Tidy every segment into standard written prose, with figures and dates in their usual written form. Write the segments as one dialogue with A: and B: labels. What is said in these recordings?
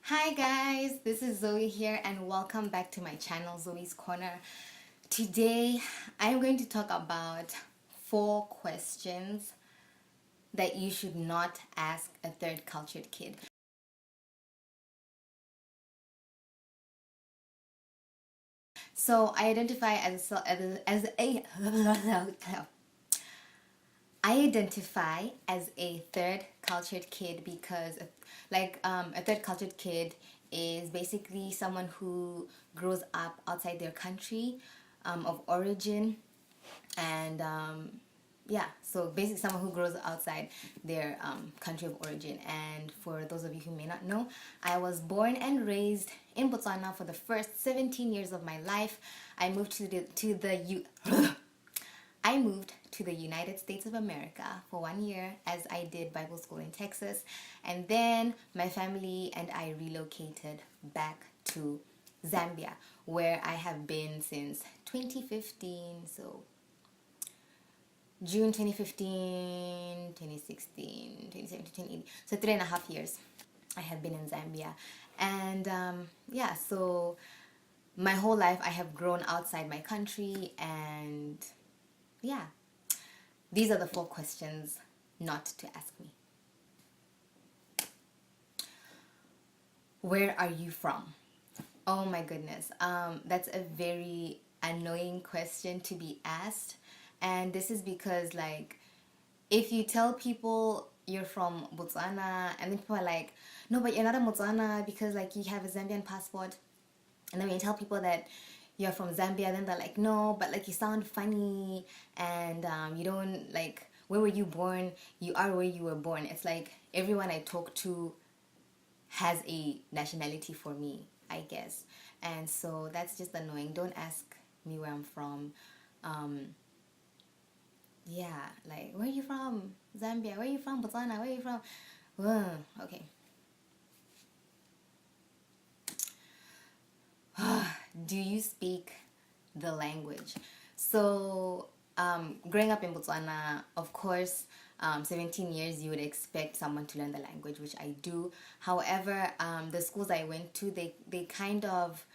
A: Hi guys, this is Zoe here and welcome back to my channel, Zoe's Corner. Today I'm going to talk about 4 questions that you should not ask a third cultured kid. So I identify I identify as a third cultured kid because a third cultured kid is basically someone who grows up outside their country of origin, and yeah, so basically someone who grows outside their country of origin. And for those of you who may not know, I was born and raised in Botswana for the first 17 years of my life. I moved I moved to the United States of America for 1 year as I did Bible school in Texas, and then my family and I relocated back to Zambia, where I have been since 2015. So June 2015, 2016, 2017, 2018. So 3.5 years I have been in Zambia. And yeah, so my whole life I have grown outside my country. And yeah, these are the 4 questions not to ask me. Where are you from? Oh my goodness. That's a very annoying question to be asked. And this is because, like, if you tell people you're from Botswana, and then people are like, no, but you're not a Botswana because, like, you have a Zambian passport. And then when you tell people that you're from Zambia, then they're like, no, but, like, you sound funny, and you don't, like, where were you born? You are where you were born. It's like everyone I talk to has a nationality for me, I guess. And so that's just annoying. Don't ask me where I'm from. Yeah, like, where are you from? Zambia. Where are you from? Botswana. Where are you from? Okay. Do you speak the language? So, growing up in Botswana, of course, 17 years, you would expect someone to learn the language, which I do. However, the schools I went to, they kind of,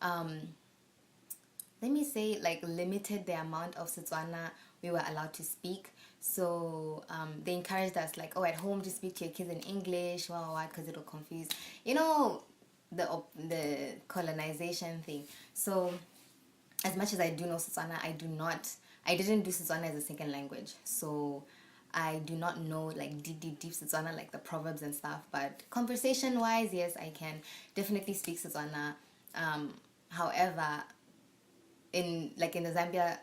A: let me say, like, limited the amount of Setswana we were allowed to speak. So they encouraged us, like, oh, at home just speak to your kids in English, what, because it'll confuse, you know, the colonization thing. So as much as I do know Setswana, I didn't do Setswana as a second language. So I do not know, like, deep Setswana, like the proverbs and stuff. But conversation wise, yes, I can definitely speak Setswana. However, in the Zambia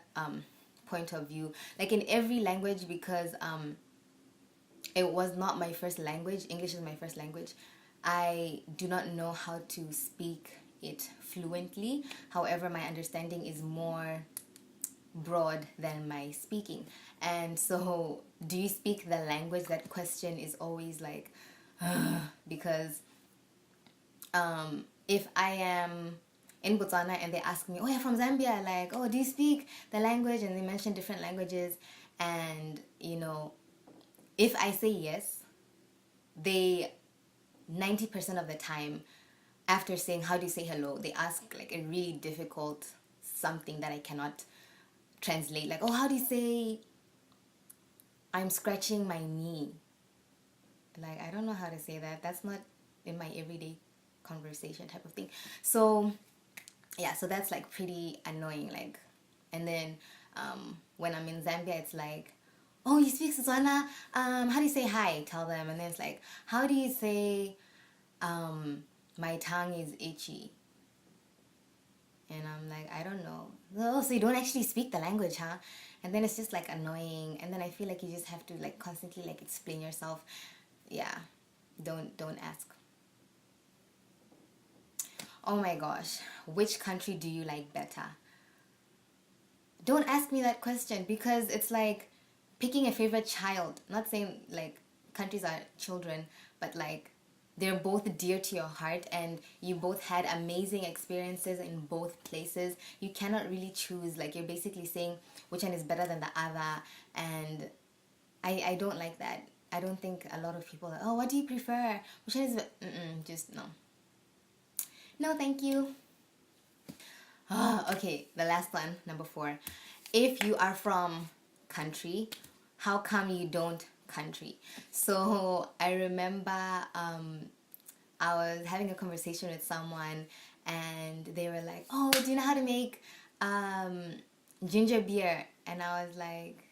A: point of view, like in every language, because it was not my first language. English is my first language. I do not know how to speak it fluently. However, my understanding is more broad than my speaking. And so, do you speak the language? That question is always like, because if I am in Botswana and they ask me, oh, you're from Zambia, like, oh, do you speak the language? And they mention different languages. And, you know, if I say yes, they 90% of the time, after saying how do you say hello, they ask like a really difficult something that I cannot translate. Like, oh, how do you say I'm scratching my knee? Like, I don't know how to say that. That's not in my everyday conversation type of thing. So yeah, so that's like pretty annoying. Like, and then when I'm in Zambia, it's like, oh, you speak Setswana? How do you say hi? Tell them. And then it's like, how do you say my tongue is itchy? And I'm like, I don't know. Oh, so you don't actually speak the language, huh? And then it's just like annoying. And then I feel like you just have to like constantly like explain yourself. Yeah, don't ask. Oh my gosh, which country do you like better? Don't ask me that question, because it's like picking a favorite child. Not saying like countries are children, but like they're both dear to your heart and you both had amazing experiences in both places. You cannot really choose. Like, you're basically saying which one is better than the other, and I don't like that. I don't think a lot of people are, oh, what do you prefer? Which one is just no. No, thank you. Okay, the last one, number 4. If you are from country, how come you don't country? So I remember I was having a conversation with someone and they were like, oh, do you know how to make ginger beer? And I was like,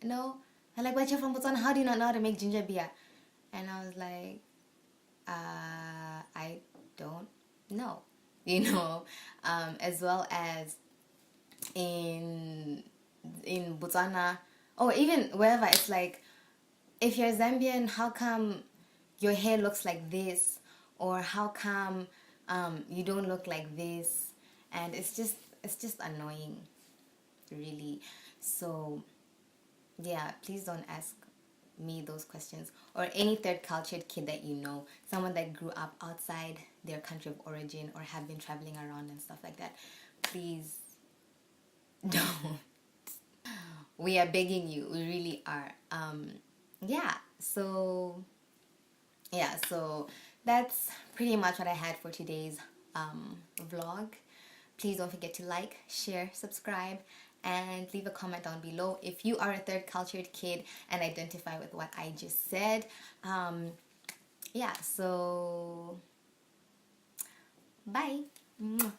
A: no. They're like, but you're from Botswana, how do you not know how to make ginger beer? And I was like, I don't know. As well as in Botswana or even wherever, it's like, if you're Zambian, how come your hair looks like this, or how come you don't look like this? And it's just annoying, really. So yeah, please don't ask me those questions, or any third cultured kid that you know, someone that grew up outside their country of origin or have been traveling around and stuff like that. Please don't. We are begging you, we really are. Yeah, so that's pretty much what I had for today's vlog. Please don't forget to like, share, subscribe, and leave a comment down below if you are a third cultured kid and identify with what I just said. Yeah, so bye. Mwah.